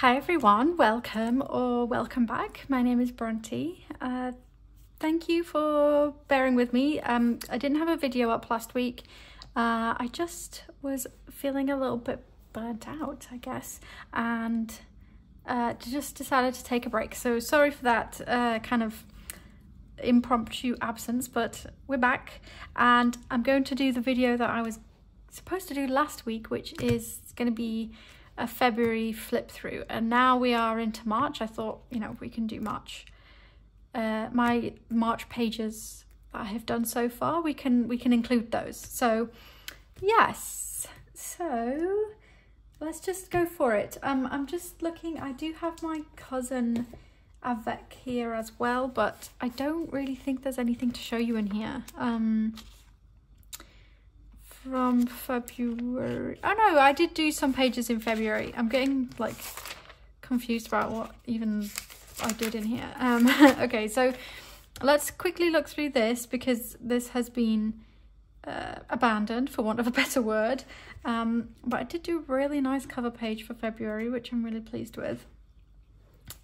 Hi everyone, welcome or welcome back. My name is Bronte. Thank you for bearing with me. I didn't have a video up last week. I just was feeling a little bit burnt out, I guess, and just decided to take a break. So sorry for that kind of impromptu absence, but we're back and I'm going to do the video that I was supposed to do last week, which is going to be a February flip through, and now we are into March. I thought, you know, we can do March. My March pages that I have done so far, we can include those. So yes, so let's just go for it. I'm just looking. I do have my cousin Avec here as well, but I don't really think there's anything to show you in here. From February. Oh no, I did do some pages in February. I'm getting like confused about what even I did in here. Okay, so let's quickly look through this because this has been abandoned, for want of a better word. But I did do a really nice cover page for February, which I'm really pleased with.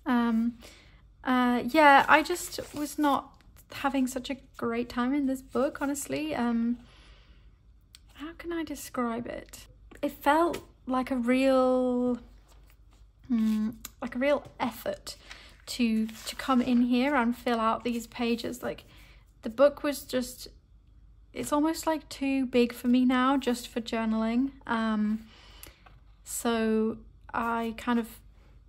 Yeah, I just was not having such a great time in this book, honestly. How can I describe it? It felt like a real effort to come in here and fill out these pages. Like, the book was just, it's almost like too big for me now just for journaling. So I kind of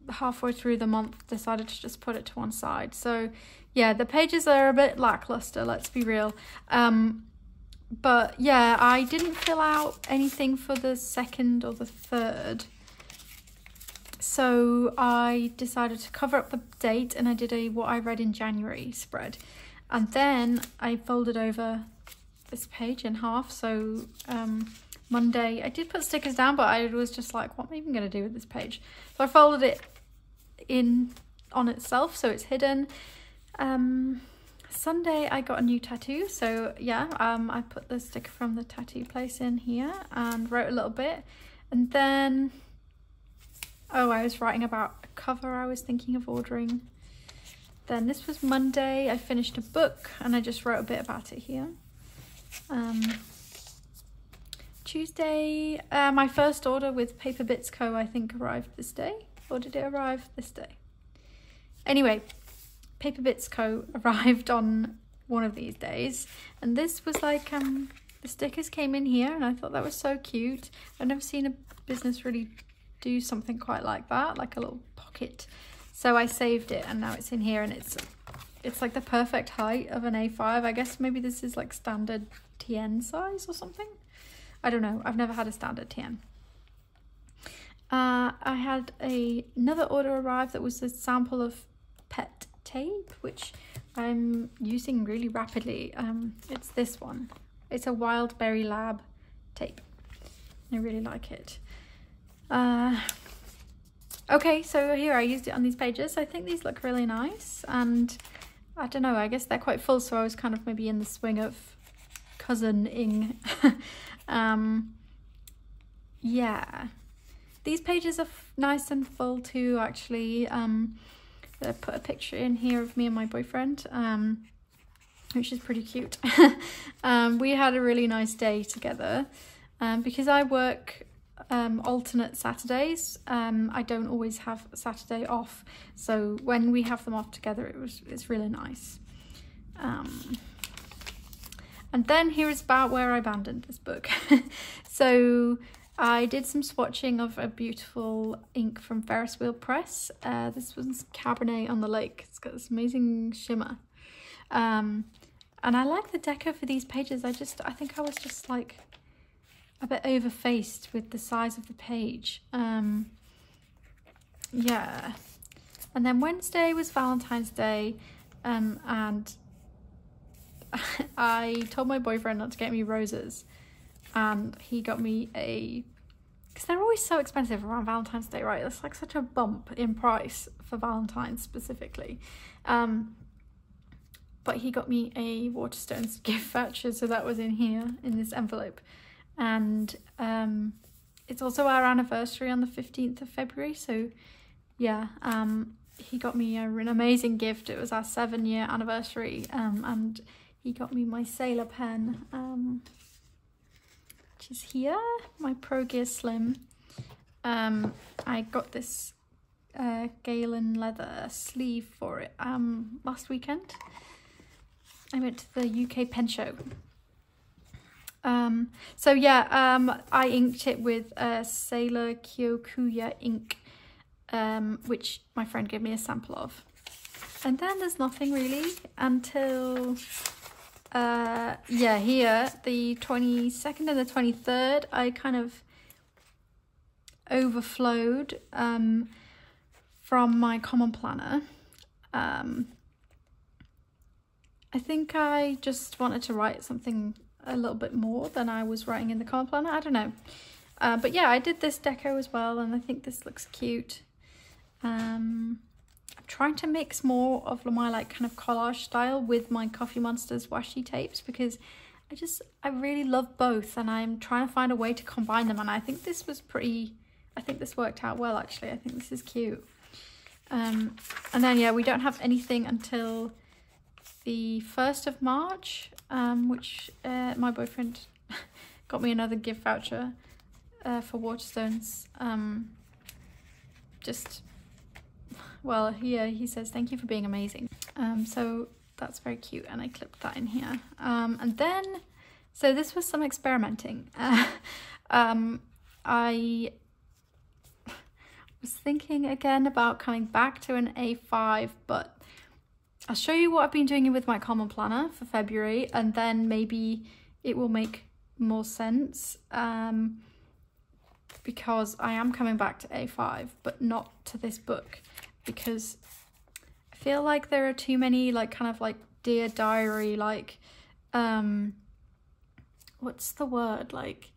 halfway through the month decided to just put it to one side. So yeah, the pages are a bit lackluster, let's be real. But yeah, I didn't fill out anything for the 2nd or the 3rd. So I decided to cover up the date and I did a what I read in January spread. And then I folded over this page in half. So Monday, I did put stickers down, but I was just like, what am I even going to do with this page? So I folded it in on itself, so it's hidden. Sunday I got a new tattoo, so yeah, I put the sticker from the tattoo place in here and wrote a little bit. And then, oh, I was writing about a cover I was thinking of ordering. Then this was Monday, I finished a book and I just wrote a bit about it here. Tuesday, my first order with Paper Bits Co. I think arrived this day, or did it arrive this day? Anyway, Paper Bits Co. arrived on one of these days, and this was like, the stickers came in here and I thought that was so cute. I've never seen a business really do something quite like that, like a little pocket. So I saved it and now it's in here, and it's like the perfect height of an A5. I guess maybe this is like standard TN size or something. I don't know, I've never had a standard TN. I had another order arrive that was a sample of pet tape, which I'm using really rapidly. It's this one. It's a Wild Berry Lab tape. I really like it. Okay, so here I used it on these pages. I think these look really nice, and I don't know, I guess they're quite full, so I was kind of maybe in the swing of cousin-ing. Yeah, these pages are nice and full too, actually. I put a picture in here of me and my boyfriend, which is pretty cute. We had a really nice day together. Because I work alternate Saturdays, I don't always have Saturday off. So when we have them off together, it's really nice. And then here is about where I abandoned this book. So I did some swatching of a beautiful ink from Ferris Wheel Press. This was Cabernet on the Lake. It's got this amazing shimmer. And I like the deco for these pages. I think I was just like a bit overfaced with the size of the page. Yeah. And then Wednesday was Valentine's Day, and I told my boyfriend not to get me roses. And he got me because they're always so expensive around Valentine's Day, right? It's like such a bump in price for Valentine's specifically. But he got me a Waterstones gift voucher, so that was in here in this envelope. And it's also our anniversary on the 15th of February, so yeah, he got me an amazing gift. It was our 7-year anniversary, and he got me my sailor pen, which is here, my Pro Gear Slim. I got this Galen leather sleeve for it last weekend. I went to the UK pen show. So yeah, I inked it with Sailor Kyokuya ink, which my friend gave me a sample of. And then there's nothing really until yeah, here, the 22nd and the 23rd, I kind of overflowed from my common planner. I think I just wanted to write something a little bit more than I was writing in the common planner. I don't know. But yeah, I did this deco as well, and I think this looks cute. I'm trying to mix more of my like kind of collage style with my Coffee Monsters washi tapes, because I really love both, and I'm trying to find a way to combine them, and I think this worked out well actually. I think this is cute. And then yeah, we don't have anything until the 1st of March, which my boyfriend got me another gift voucher for Waterstones. Well, here he says, "Thank you for being amazing." So that's very cute, and I clipped that in here. And then, so this was some experimenting. I was thinking again about coming back to an A5, but I'll show you what I've been doing with my common planner for February, and then maybe it will make more sense, because I am coming back to A5, but not to this book, because I feel like there are too many like kind of like Dear Diary, like what's the word, like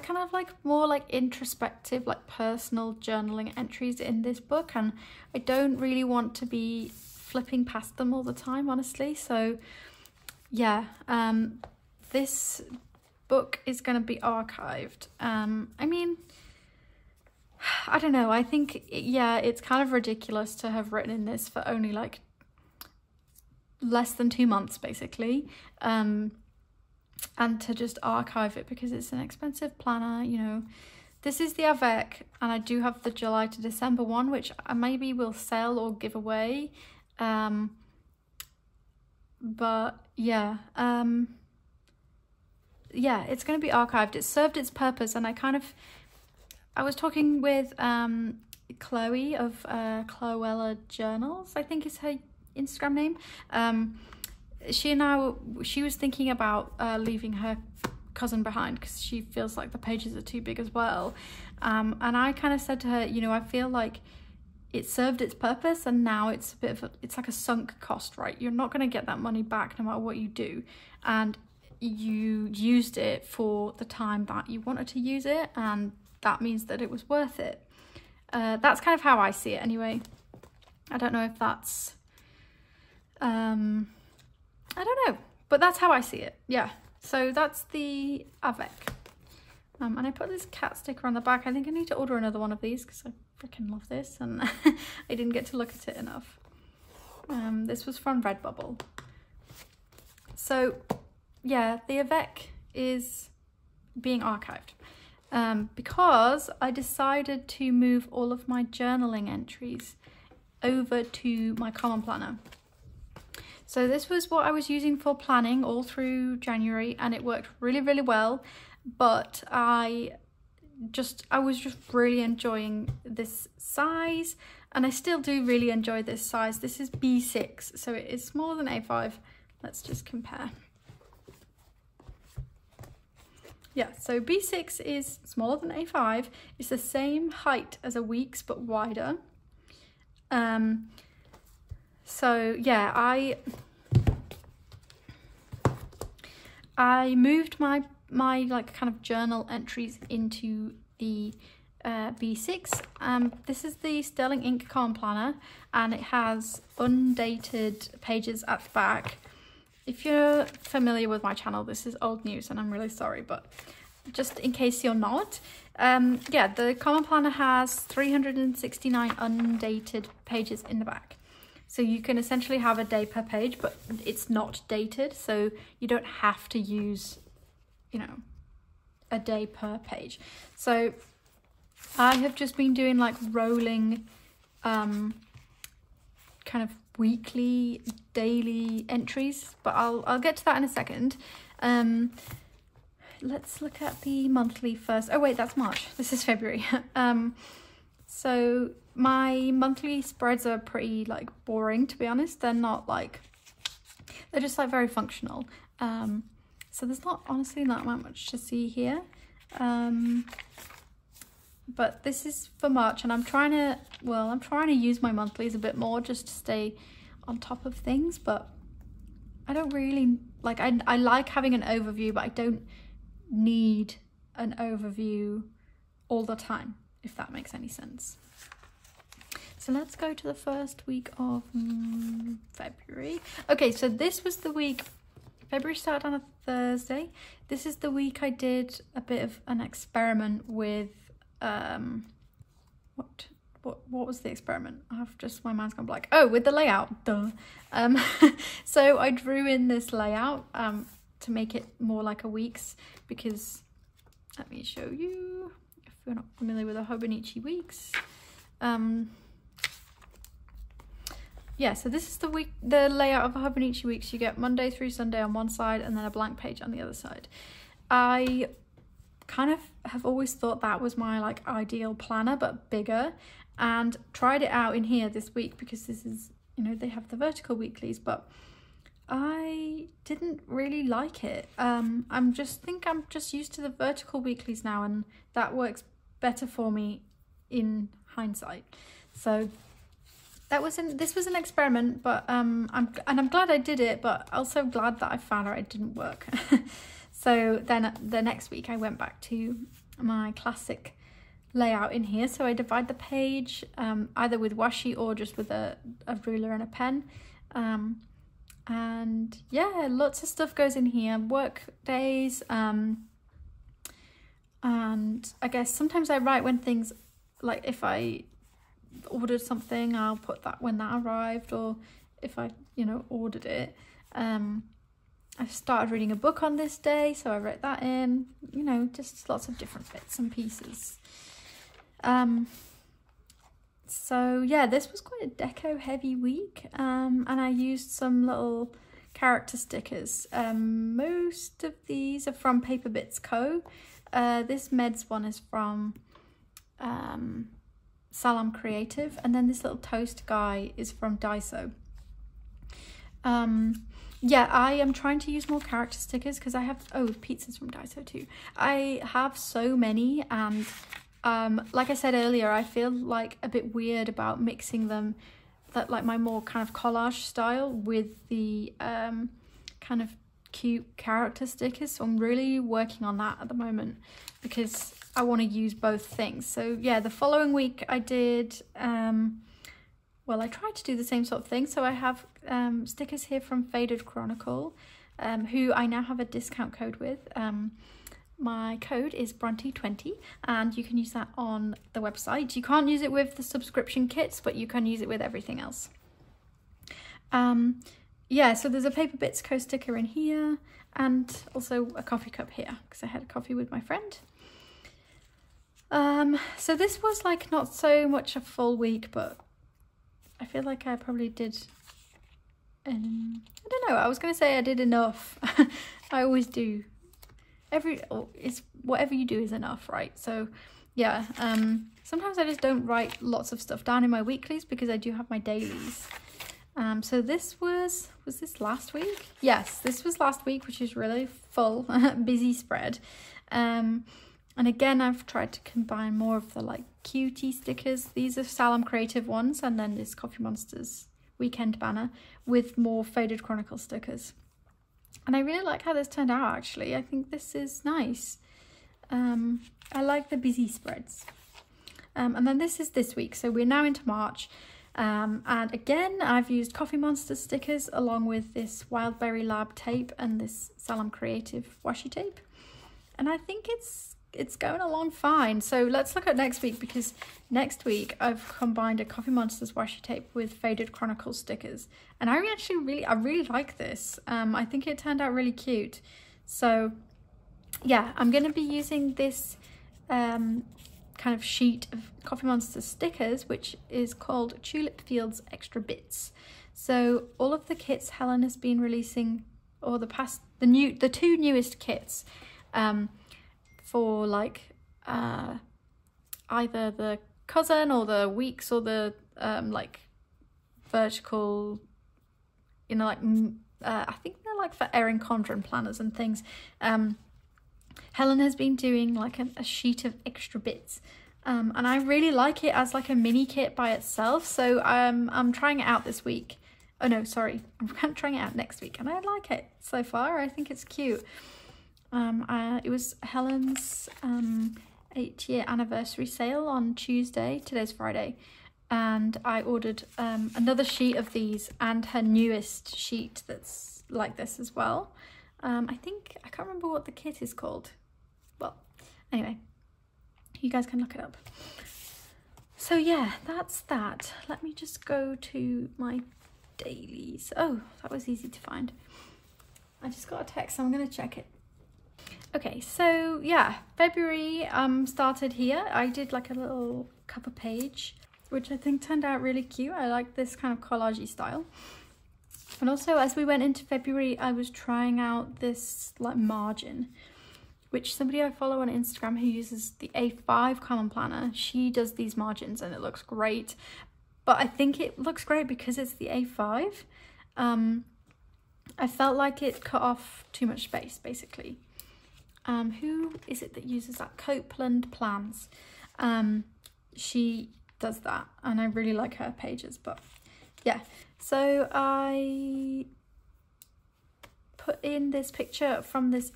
kind of like more like introspective, like personal journaling entries in this book, and I don't really want to be flipping past them all the time, honestly. So yeah, this book is going to be archived. I mean, I don't know, I think, yeah, it's kind of ridiculous to have written in this for only like less than 2 months basically, and to just archive it because it's an expensive planner, you know. This is the Avec, and I do have the July to December one, which I maybe will sell or give away. But yeah, yeah, it's going to be archived. It served its purpose, and I was talking with Chloe of Chloella Journals, I think is her Instagram name. She was thinking about leaving her cousin behind because she feels like the pages are too big as well. And I kind of said to her, you know, I feel like it served its purpose, and now it's a bit of it's like a sunk cost, right? You're not going to get that money back no matter what you do, and you used it for the time that you wanted to use it, and that means that it was worth it. That's kind of how I see it anyway. I don't know if that's I don't know, but that's how I see it. Yeah, so that's the Avec. And I put this cat sticker on the back. I think I need to order another one of these because I freaking love this, and I didn't get to look at it enough. This was from Redbubble. So yeah, the Avec is being archived because I decided to move all of my journaling entries over to my common planner. So this was what I was using for planning all through January, and it worked really, really well. But I was just really enjoying this size, and I still do really enjoy this size. This is B6, so it is smaller than A5. Let's just compare. Yeah, so B6 is smaller than A5. It's the same height as a Weeks, but wider. So yeah, I moved my like kind of journal entries into the B6. This is the Sterling Ink Common Planner, and it has undated pages at the back. If you're familiar with my channel, this is old news, and I'm really sorry, but just in case you're not, yeah, the Common Planner has 369 undated pages in the back. So you can essentially have a day per page, but it's not dated. So you don't have to use, you know, a day per page. So I have just been doing like rolling, kind of weekly, daily entries, but I'll get to that in a second. Let's look at the monthly first. Oh wait, that's March. This is February. So my monthly spreads are pretty like boring, to be honest. They're not like, they're just like very functional. So there's not, honestly, not that much to see here. But this is for March, and I'm trying to use my monthlies a bit more just to stay on top of things, but I don't really like, I like having an overview, but I don't need an overview all the time, if that makes any sense. So let's go to the first week of February. Okay, so this was the week, February started on a Thursday. This is the week I did a bit of an experiment with, what was the experiment? I've just, my mind's gone blank. Oh, with the layout, duh. So I drew in this layout to make it more like a week's, because let me show you if you're not familiar with the Hobonichi weeks. Yeah, so this is the week, the layout of a Hobonichi weeks. You get Monday through Sunday on one side and then a blank page on the other side. I kind of have always thought that was my like ideal planner, but bigger, and tried it out in here this week because this is, you know, they have the vertical weeklies, but I didn't really like it. I'm just used to the vertical weeklies now, and that works better for me in hindsight. So that was this was an experiment, but I'm glad I did it, but also glad that I found out it didn't work. So then the next week I went back to my classic layout in here. So I divide the page either with washi or just with a ruler and a pen. And yeah, lots of stuff goes in here, work days, and I guess sometimes I write when things, like if I ordered something, I'll put that when that arrived, or if I, you know, ordered it. I started reading a book on this day, so I wrote that in, you know, just lots of different bits and pieces. So yeah, this was quite a deco heavy week, and I used some little character stickers. Most of these are from Paper Bits Co. This Meds one is from Salam Creative, and then this little toast guy is from Daiso. Yeah, I am trying to use more character stickers because I have, oh, pizza's from Daiso too. I have so many, and like I said earlier, I feel like a bit weird about mixing them, that like my more kind of collage style with the kind of cute character stickers. So I'm really working on that at the moment because I want to use both things. So yeah, the following week I did, well, I tried to do the same sort of thing. So I have stickers here from Faded Chronicle, who I now have a discount code with. My code is Bronte20, and you can use that on the website. You can't use it with the subscription kits, but you can use it with everything else. Yeah, so there's a Paper Bits Co sticker in here, and also a coffee cup here, because I had a coffee with my friend. So this was like not so much a full week, but I feel like I probably did, I don't know, I was going to say I did enough. I always do. It's whatever you do is enough, right? So yeah, sometimes I just don't write lots of stuff down in my weeklies because I do have my dailies. So this was this last week? Yes, this was last week, which is really full, busy spread. And again, I've tried to combine more of the like cutie stickers. These are Salam Creative ones, and then this Coffee Monsters weekend banner with more Faded Chronicle stickers. And I really like how this turned out, actually. I think this is nice. I like the busy spreads. And then this is this week. So we're now into March. And again, I've used Coffee Monster stickers along with this Wildberry Lab tape and this Salam Creative washi tape. and I think it's going along fine. So let's look at next week, because next week I've combined a Coffee Monsters washi tape with Faded Chronicles stickers, and I really like this. I think it turned out really cute. So yeah, I'm going to be using this kind of sheet of Coffee Monsters stickers, which is called Tulip Fields Extra Bits. So all of the kits Helen has been releasing, or the two newest kits, for like either the cousin or the weeks or the like vertical, you know, like I think they're like for Erin Condren planners and things. Helen has been doing like a sheet of extra bits, and I really like it as like a mini kit by itself. So I'm trying it out this week. Oh no, sorry, I'm trying it out next week, and I like it so far. I think it's cute. It was Helen's 8-year anniversary sale on Tuesday. Today's Friday, and I ordered another sheet of these and her newest sheet that's like this as well. I can't remember what the kit is called. Well, anyway, you guys can look it up. So yeah, that's that. Let me just go to my dailies. Oh, that was easy to find. I just got a text, so I'm going to check it. Okay, so yeah, February started here. I did like a little cover page, which I think turned out really cute. I like this kind of collage-y style. And also, as we went into February, I was trying out this like margin, which somebody I follow on Instagram who uses the A5 Common Planner, she does these margins and it looks great. But I think it looks great because it's the A5. I felt like it cut off too much space, basically. Who is it that uses that? Copeland Plans. She does that, and I really like her pages. But yeah, so I put in this picture from this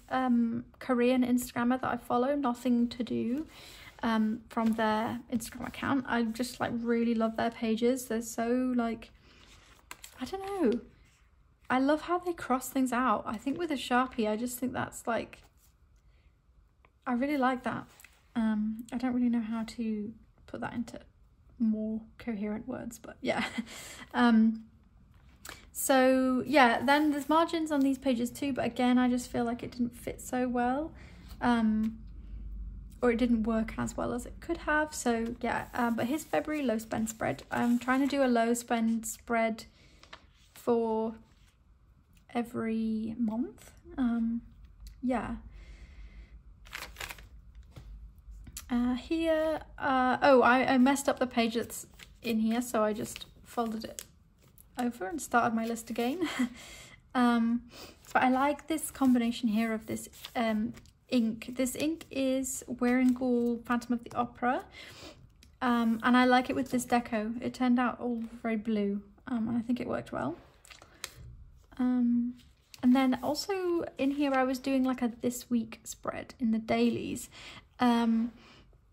Korean Instagrammer that I follow, Nothing to Do, from their Instagram account. I just like really love their pages. They're so like, I don't know, I love how they cross things out. I think with a Sharpie, I just think that's like, I really like that. I don't really know how to put that into more coherent words, but yeah. So yeah, then there's margins on these pages too, but again, I just feel like it didn't fit so well, or it didn't work as well as it could have. So yeah, but here's February low spend spread. I'm trying to do a low spend spread for every month. Yeah. Here, oh, I messed up the page that's in here, so I just folded it over and started my list again. But I like this combination here of this ink. This ink is Wearingeul Phantom of the Opera, and I like it with this deco. It turned out all very blue, and I think it worked well. And then also in here I was doing like a this week spread in the dailies,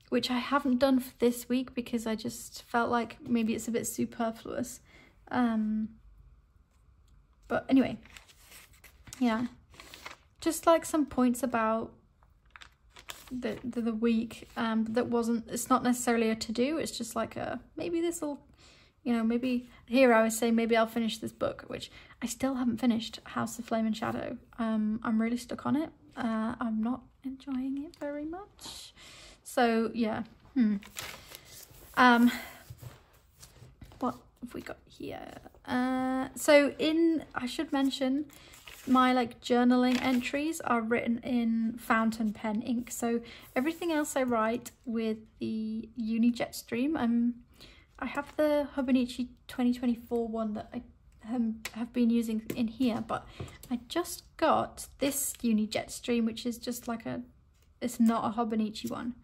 which I haven't done for this week because I just felt like maybe it's a bit superfluous. But anyway, yeah, just like some points about the week that wasn't, it's not necessarily a to-do, it's just like a, maybe this will, you know, maybe here I was saying maybe I'll finish this book, which I still haven't finished, House of Flame and Shadow. I'm really stuck on it. I'm not enjoying it very much. So yeah, what have we got here? So I should mention my like journaling entries are written in fountain pen ink. So everything else I write with the Uni Jetstream. I have the Hobonichi 2024 one that I have been using in here, but I just got this Uni Jetstream, which is just like it's not a Hobonichi one,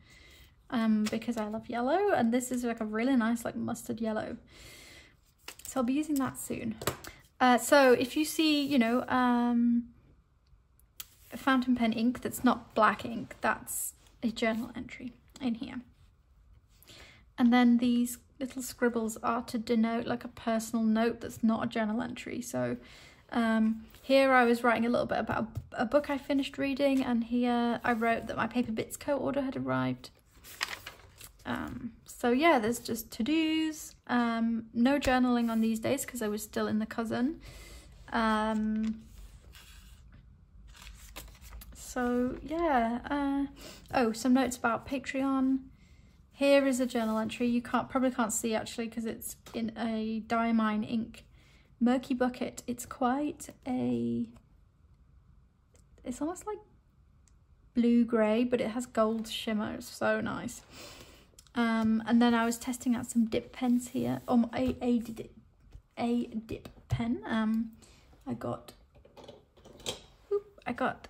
because I love yellow, and this is like a really nice like mustard yellow. So I'll be using that soon. So if you see, you know, a fountain pen ink that's not black ink, that's a journal entry in here. And then these little scribbles are to denote like a personal note that's not a journal entry. So Here I was writing a little bit about a book I finished reading, and here I wrote that my Paper Bits co-order had arrived. So yeah, there's just to-dos. No journaling on these days because I was still in the cousin. So yeah, oh, some notes about Patreon. Here is a journal entry. You probably can't see actually because it's in a Diamine ink murky bucket. It's quite it's almost like blue-grey, but it has gold shimmer. It's so nice. And then I was testing out some dip pens here. A dip pen. I got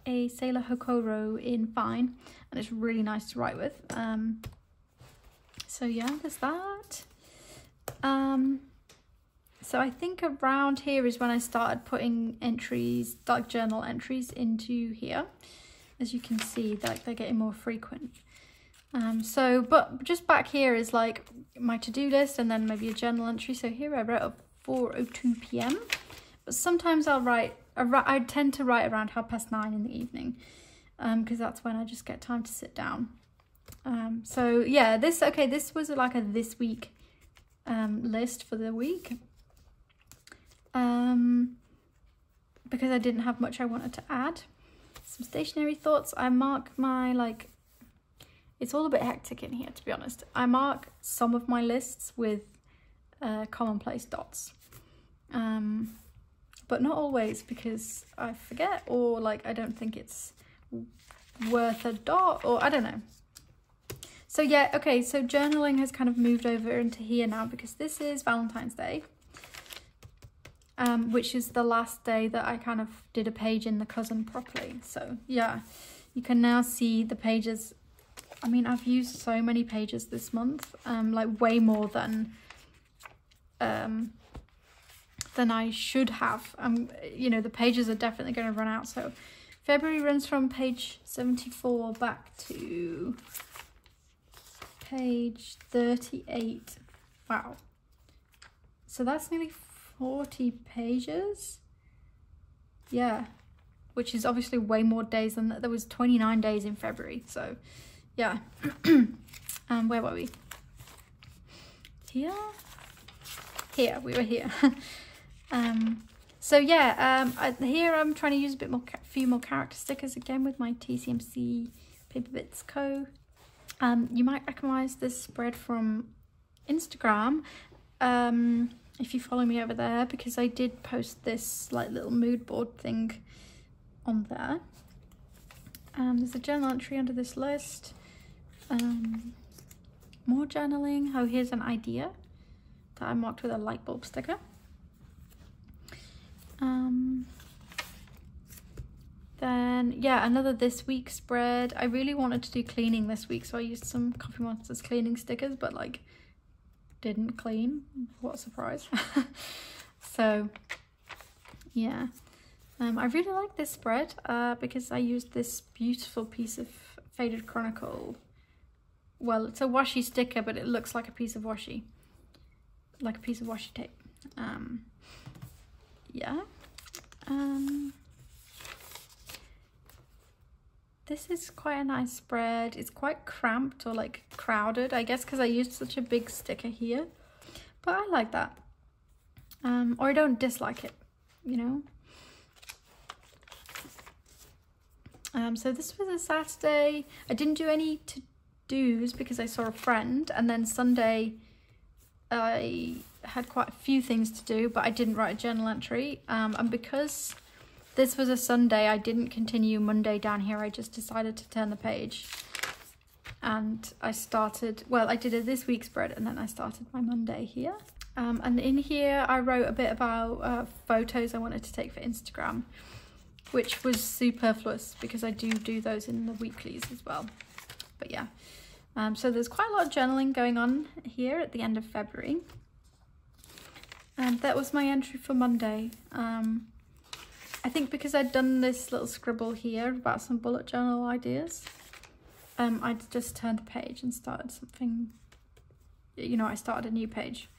a Sailor Hokoro in Fine, and it's really nice to write with. So yeah, there's that. So I think around here is when I started putting entries, like journal entries, into here. As you can see, like they're getting more frequent. But just back here is like my to-do list and then maybe a journal entry. So here I wrote at 4:02 p.m. But sometimes I tend to write around 9:30 in the evening, because that's when I just get time to sit down. So yeah, this was like a this week list for the week. Because I didn't have much I wanted to add. Some stationery thoughts. I mark my, like, it's all a bit hectic in here, to be honest. I mark some of my lists with commonplace dots. But not always, because I forget, or like I don't think it's worth a dot, or I don't know. So yeah, okay, so journaling has kind of moved over into here now because this is Valentine's Day. Which is the last day that I kind of did a page in the cousin properly. So yeah, you can now see the pages. I mean, I've used so many pages this month, like way more than I should have. You know, the pages are definitely going to run out. So February runs from page 74 back to page 38. Wow. So that's nearly 40 pages. Yeah, which is obviously way more days than that. There was 29 days in February. So yeah. Where were we? Here we were here. So yeah, here I'm trying to use a few more character stickers again with my TCMC Paper Bits Co. You might recognize this spread from Instagram, if you follow me over there, because I did post this like little mood board thing on there. There's a journal entry under this list. More journaling. Oh, here's an idea that I marked with a light bulb sticker. Then yeah, another this week spread. I really wanted to do cleaning this week, so I used some Coffee Monsters cleaning stickers, but like didn't clean. What a surprise. So yeah, I really like this spread because I used this beautiful piece of Faded Chronicle. Well, it's a washi sticker, but it looks like a piece of washi, tape. Yeah. This is quite a nice spread. It's quite cramped or like crowded, I guess, because I used such a big sticker here. But I like that. Or I don't dislike it, you know. So this was a Saturday. I didn't do any to-dos because I saw a friend, and then Sunday I had quite a few things to do, but I didn't write a journal entry. And because this was a Sunday, I didn't continue Monday down here. I just decided to turn the page, and I started, well, I did a this week spread, and then I started my Monday here. And in here I wrote a bit about photos I wanted to take for Instagram, which was superfluous because I do those in the weeklies as well. But yeah, so there's quite a lot of journaling going on here at the end of February. And that was my entry for Monday. I think because I'd done this little scribble here about some bullet journal ideas, I just turned a page and started something, you know, I started a new page.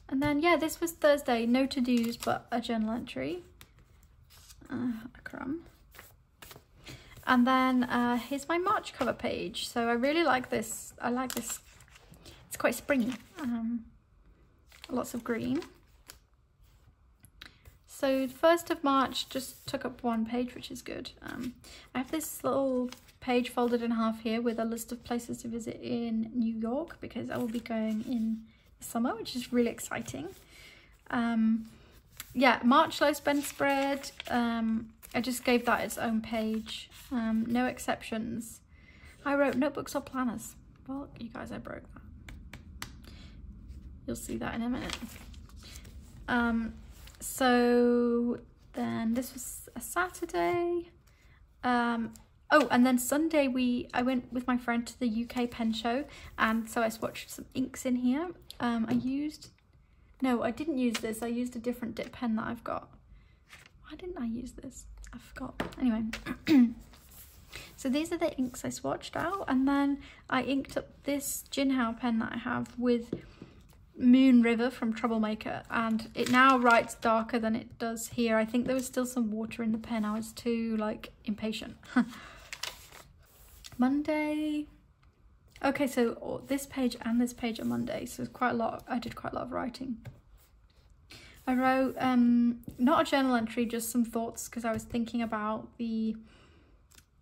And then, yeah, this was Thursday. No to-dos, but a journal entry. A crumb. And then here's my March cover page. So I really like this. I like this. It's quite springy. Lots of green. So the 1st of March just took up 1 page, which is good. I have this little page folded in half here with a list of places to visit in New York, because I will be going in the summer, which is really exciting. Yeah, March low spend spread. I just gave that its own page. No exceptions. I wrote notebooks or planners. Well, you guys, I broke that. You'll see that in a minute. So then this was a Saturday. Oh, and then Sunday I went with my friend to the UK pen show, and so I swatched some inks in here. No, I didn't use this. I used a different dip pen that I've got. Why didn't I use this? I forgot. Anyway, so these are the inks I swatched out, and then I inked up this Jinhao pen that I have with Moon River from Troublemaker, and it now writes darker than it does here. I think there was still some water in the pen. I was too like impatient. Monday. Okay, so this page and this page are Monday, so it's quite a lot. I did quite a lot of writing. I wrote not a journal entry, just some thoughts, because I was thinking about the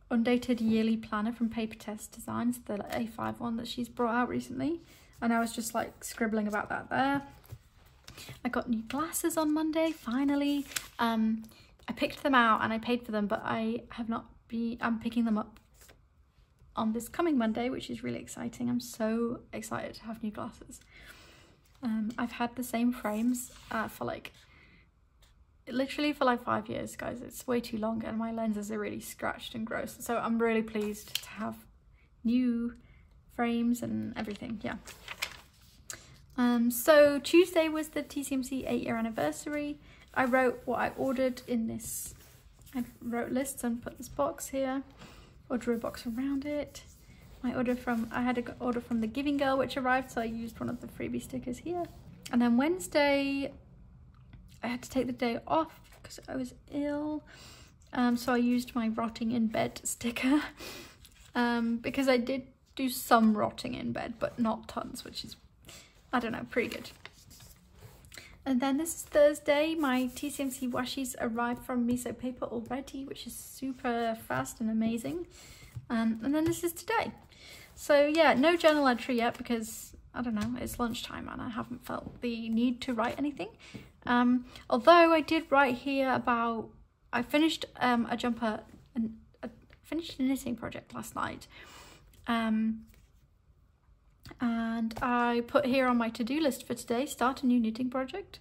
undated yearly planner from Paper Test Designs, the A5 one that she's brought out recently, and I was just like scribbling about that there. I got new glasses on Monday, finally. I picked them out and I paid for them, but I'm picking them up on this coming Monday, which is really exciting. I'm so excited to have new glasses. I've had the same frames for literally 5 years, guys. It's way too long, and my lenses are really scratched and gross. So I'm really pleased to have new frames and everything, yeah. So Tuesday was the TCMC 8-year anniversary. I wrote what I ordered in this. I wrote lists and put this box here, or drew a box around it. I had an order from the Giving Girl, which arrived, so I used one of the freebie stickers here. And then Wednesday, I had to take the day off because I was ill. So I used my rotting in bed sticker because I did do some rotting in bed, but not tons, which is, I don't know, pretty good. And then this is Thursday. My TCMC washies arrived from Miso Paper already, which is super fast and amazing. And then this is today. So yeah, no journal entry yet because, I don't know, it's lunchtime and I haven't felt the need to write anything. Although I did write here about, I finished a jumper, and I finished a knitting project last night. And I put here on my to-do list for today, start a new knitting project,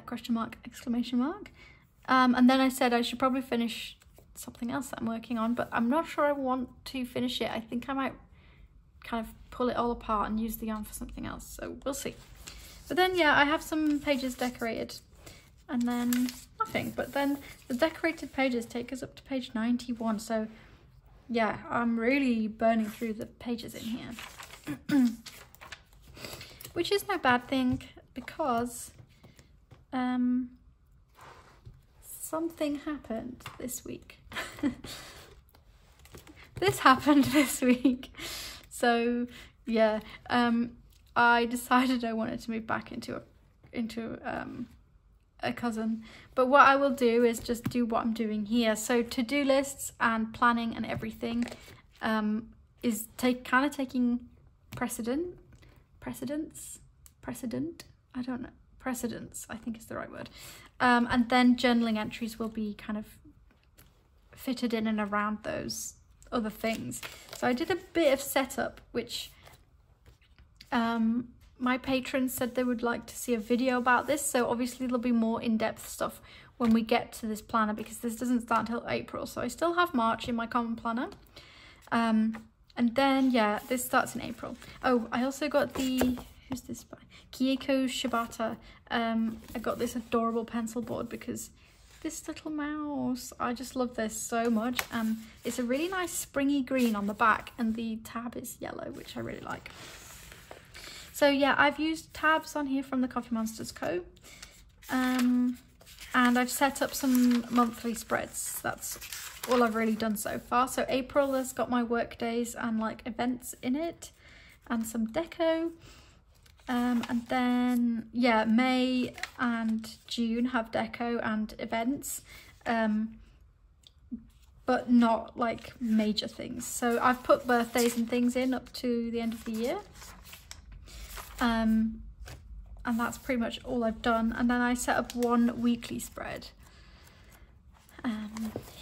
question mark, exclamation mark. And then I said I should probably finish something else that I'm working on, but I'm not sure I want to finish it. I think I might kind of pull it all apart and use the yarn for something else, so we'll see. But then yeah, I have some pages decorated and then nothing, but then the decorated pages take us up to page 91, so yeah, I'm really burning through the pages in here. Which is no bad thing because something happened this week. This happened this week. So yeah, I decided I wanted to move back into a cousin. But what I will do is just do what I'm doing here. So to-do lists and planning and everything is kind of taking precedence, I think is the right word. And then journaling entries will be kind of fitted in and around those other things. So I did a bit of setup, which my patrons said they would like to see a video about this. So obviously there'll be more in-depth stuff when we get to this planner, because this doesn't start until April. So I still have March in my common planner. And then, yeah, this starts in April. Oh, I also got the, who's this by? Kieko Shibata. I got this adorable pencil board because this little mouse, I just love this so much. It's a really nice springy green on the back and the tab is yellow, which I really like. So yeah, I've used tabs on here from the Coffee Monsters Co. And I've set up some monthly spreads. That's all I've really done so far. So April has got my work days and like events in it and some deco. And then yeah, May and June have deco and events, but not like major things. So I've put birthdays and things in up to the end of the year. And that's pretty much all I've done. And then I set up one weekly spread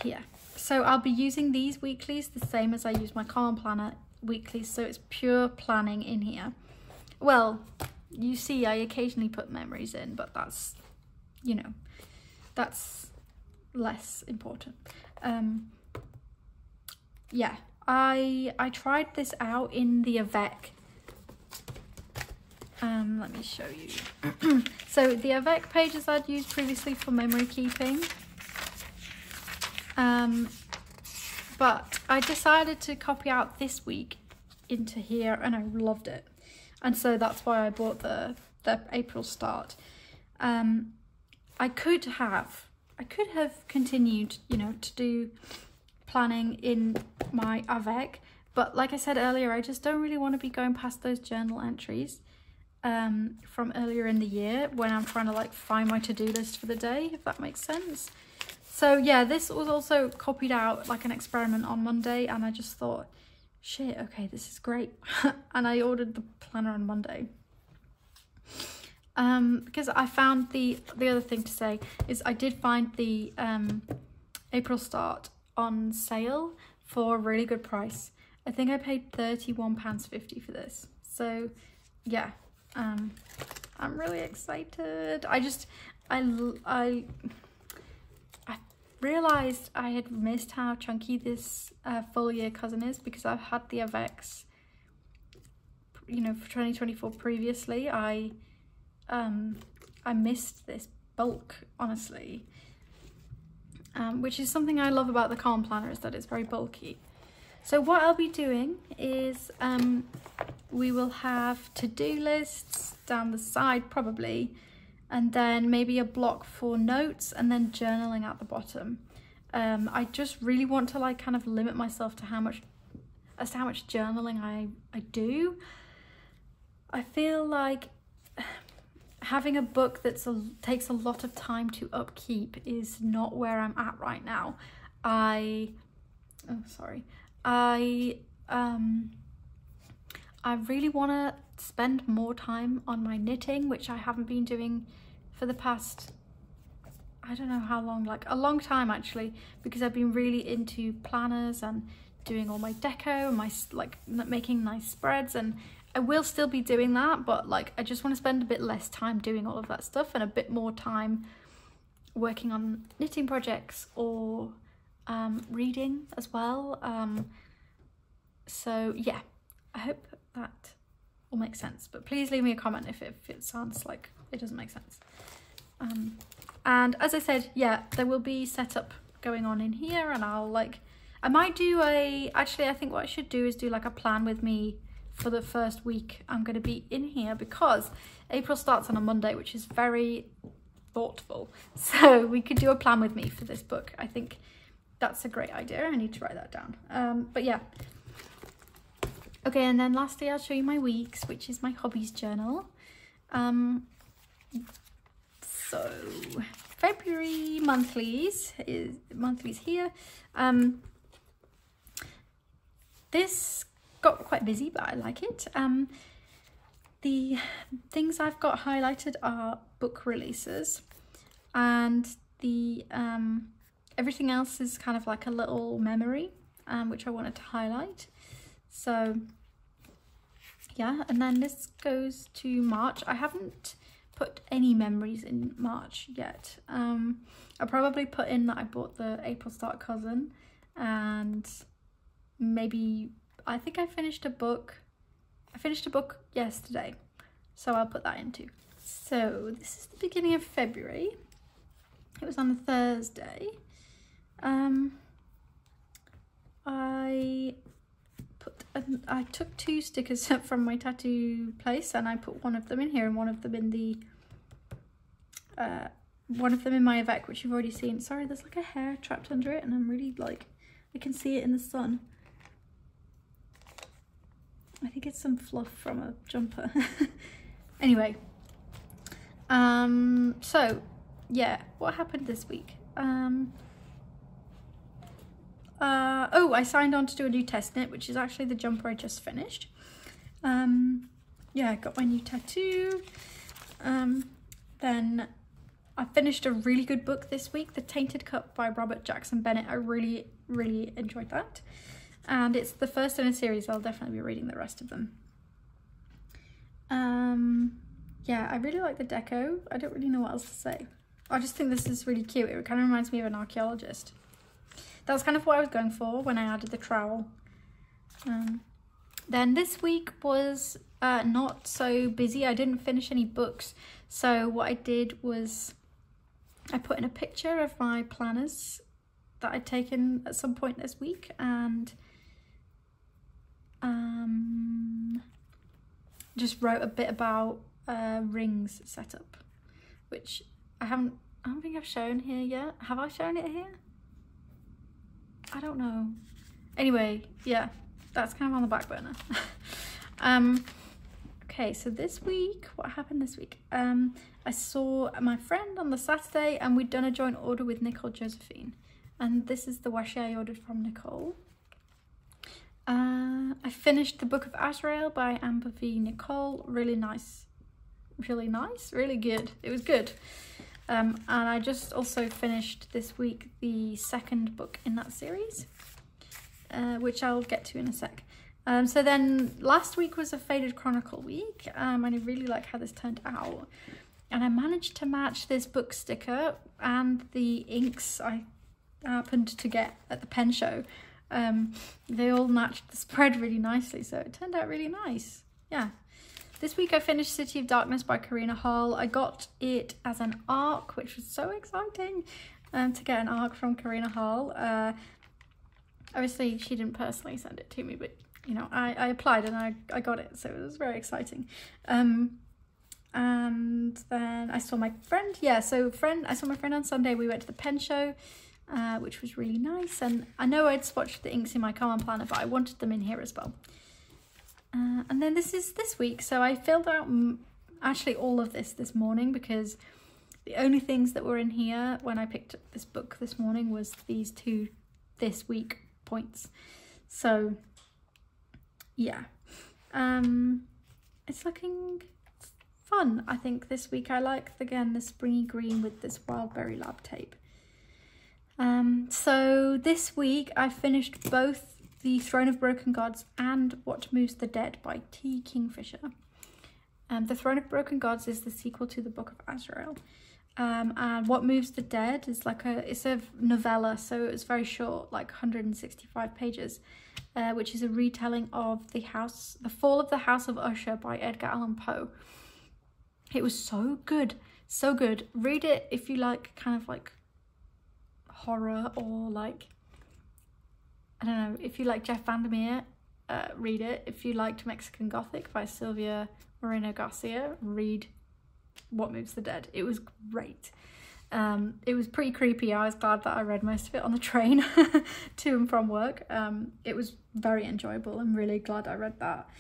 here. So I'll be using these weeklies the same as I use my column planner weeklies. So it's pure planning in here. Well, you see, I occasionally put memories in, but that's, you know, that's less important. Yeah, I tried this out in the Avec. Let me show you. So the Avec pages I'd used previously for memory keeping. But I decided to copy out this week into here and I loved it. And so that's why I bought the April start. I could have continued, you know, to do planning in my Avec, but like I said earlier, I just don't really want to be going past those journal entries from earlier in the year when I'm trying to like find my to-do list for the day, if that makes sense. So yeah, this was also copied out like an experiment on Monday, and I just thought, shit, okay, this is great. And I ordered the planner on Monday. Because I found the other thing to say is I did find the April start on sale for a really good price. I think I paid £31.50 for this. So yeah, I'm really excited. I realised I had missed how chunky this full year cousin is, because I've had the Avecs, you know, for 2024 previously. I missed this bulk, honestly, which is something I love about the column planner, is that it's very bulky. So what I'll be doing is we will have to-do lists down the side probably, and then maybe a block for notes, and then journaling at the bottom. I just really want to like kind of limit myself to how much journaling I do. I feel like having a book that takes a lot of time to upkeep is not where I'm at right now. I really want to spend more time on my knitting, which I haven't been doing for the past, I don't know how long, like a long time actually, because I've been really into planners and doing all my deco and my like making nice spreads, and I will still be doing that, but like I just want to spend a bit less time doing all of that stuff and a bit more time working on knitting projects or reading as well. So yeah, I hope that all makes sense, but please leave me a comment if it sounds like it doesn't make sense. And as I said, yeah, there will be setup going on in here, and I might do actually I think what I should do is do like a plan with me for the first week I'm going to be in here, because April starts on a Monday, which is very thoughtful. So we could do a plan with me for this book. I think that's a great idea. I need to write that down. But yeah. Okay, and then lastly, I'll show you my weeks, which is my hobbies journal. So February monthlies here. This got quite busy, but I like it. The things I've got highlighted are book releases, and the everything else is kind of like a little memory, which I wanted to highlight. So yeah, and then this goes to March. I haven't put any memories in March yet. I'll probably put in that I bought the April start cousin, and maybe I think I finished a book yesterday, so I'll put that in too. So this is the beginning of February. It was on a Thursday. I put I took 2 stickers from my tattoo place and I put one of them in here and one of them in the one of them in my Avec, which you've already seen. Sorry, there's like a hair trapped under it and I'm really like, I can see it in the sun. I think it's some fluff from a jumper. Anyway, so yeah, what happened this week? Oh, I signed on to do a new test knit, which is actually the jumper I just finished. Yeah, I got my new tattoo. Then I finished a really good book this week, The Tainted Cup by Robert Jackson Bennett. I really, really enjoyed that. And it's the first in a series. I'll definitely be reading the rest of them. Yeah, I really like the deco. I don't really know what else to say. I just think this is really cute. It kind of reminds me of an archaeologist. That was kind of what I was going for when I added the trowel. Then this week was not so busy. I didn't finish any books. So what I did was I put in a picture of my planners that I'd taken at some point this week, and just wrote a bit about rings setup, which I don't think I've shown here yet. Have I shown it here? I don't know. Anyway, yeah, that's kind of on the back burner. Okay, so this week, what happened this week? I saw my friend on the Saturday and we'd done a joint order with Nicole Josephine. And this is the washi I ordered from Nicole. I finished the Book of Azrael by Amber V. Nicole. Really nice. Really nice, really good. It was good. And I just also finished this week the second book in that series, which I'll get to in a sec. So then last week was a Faded Chronicle week, and I really like how this turned out. And I managed to match this book sticker and the inks I happened to get at the pen show. They all matched the spread really nicely, so it turned out really nice. Yeah. This week I finished City of Darkness by Karina Hall. I got it as an ARC, which was so exciting to get an ARC from Karina Hall. Obviously she didn't personally send it to me, but you know, I applied and I got it, so it was very exciting. And then I saw my friend. Yeah, so I saw my friend on Sunday. We went to the pen show, which was really nice. And I know I'd swatched the inks in my common planner, but I wanted them in here as well. And then this is this week, so I filled out actually all of this morning, because the only things that were in here when I picked up this book this morning was these 2 this week points. So yeah, it's looking fun. I think this week I like, again, the springy green with this Wildberry Lab tape. So this week I finished both The Throne of Broken Gods and What Moves the Dead by T. Kingfisher. The Throne of Broken Gods is the sequel to the Book of Azrael. And What Moves the Dead is like it's a novella, so it was very short, like 165 pages, which is a retelling of The Fall of the House of Usher by Edgar Allan Poe. It was so good, so good. Read it if you like kind of like horror, or like, I don't know, if you like Jeff Vandermeer, read it. If you liked Mexican Gothic by Silvia Moreno Garcia, read What Moves the Dead. It was great. It was pretty creepy. I was glad that I read most of it on the train to and from work. It was very enjoyable. I'm really glad I read that.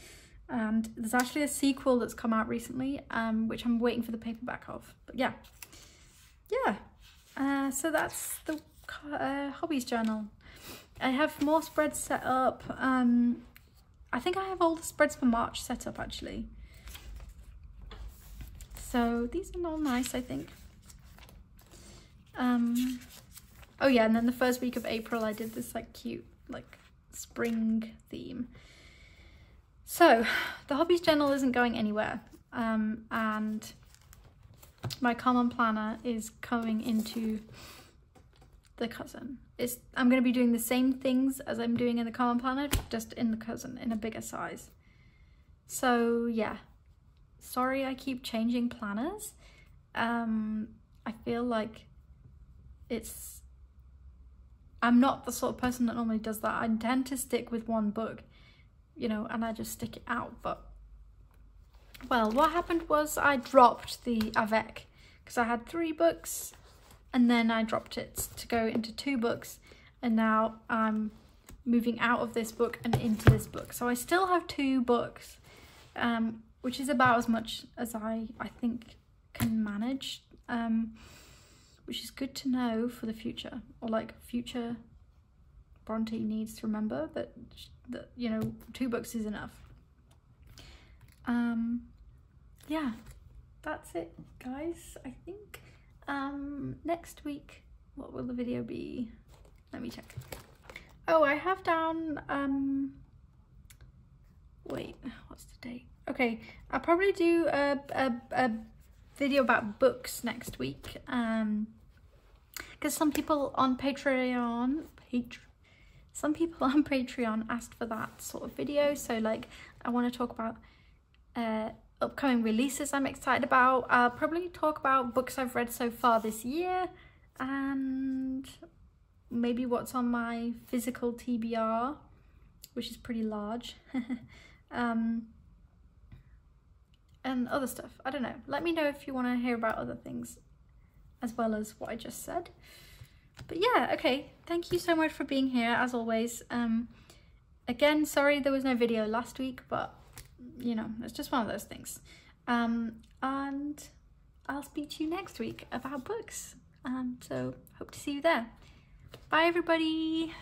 And there's actually a sequel that's come out recently, which I'm waiting for the paperback of. But yeah. So that's the hobbies journal. I have more spreads set up. I think I have all the spreads for March set up actually. So these are all nice, I think. Oh yeah, and then the first week of April I did this like cute like spring theme. So the hobbies journal isn't going anywhere, and my common planner is coming into the cousin. I'm going to be doing the same things as I'm doing in the common planner, just in the cousin in a bigger size. So yeah, sorry I keep changing planners. I feel like I'm not the sort of person that normally does that. I tend to stick with one book you know, and I just stick it out. But, well, what happened was I dropped the Avec because I had 3 books and then I dropped it to go into 2 books, and now I'm moving out of this book and into this book. So I still have 2 books, which is about as much as I think can manage, which is good to know for the future, or like future Bronte needs to remember that you know, 2 books is enough. Yeah, that's it, guys. I think next week, what will the video be? Let me check. Oh, I have down wait, what's the date? Okay, I'll probably do a video about books next week, because some people on Patreon asked for that sort of video. So like, I want to talk about upcoming releases I'm excited about. I'll probably talk about books I've read so far this year, and maybe what's on my physical TBR, which is pretty large. And other stuff. I don't know. Let me know if you want to hear about other things as well as what I just said. But yeah, okay. Thank you so much for being here, as always. Again, sorry there was no video last week, but you know, it's just one of those things. And I'll speak to you next week about books. So hope to see you there. Bye, everybody.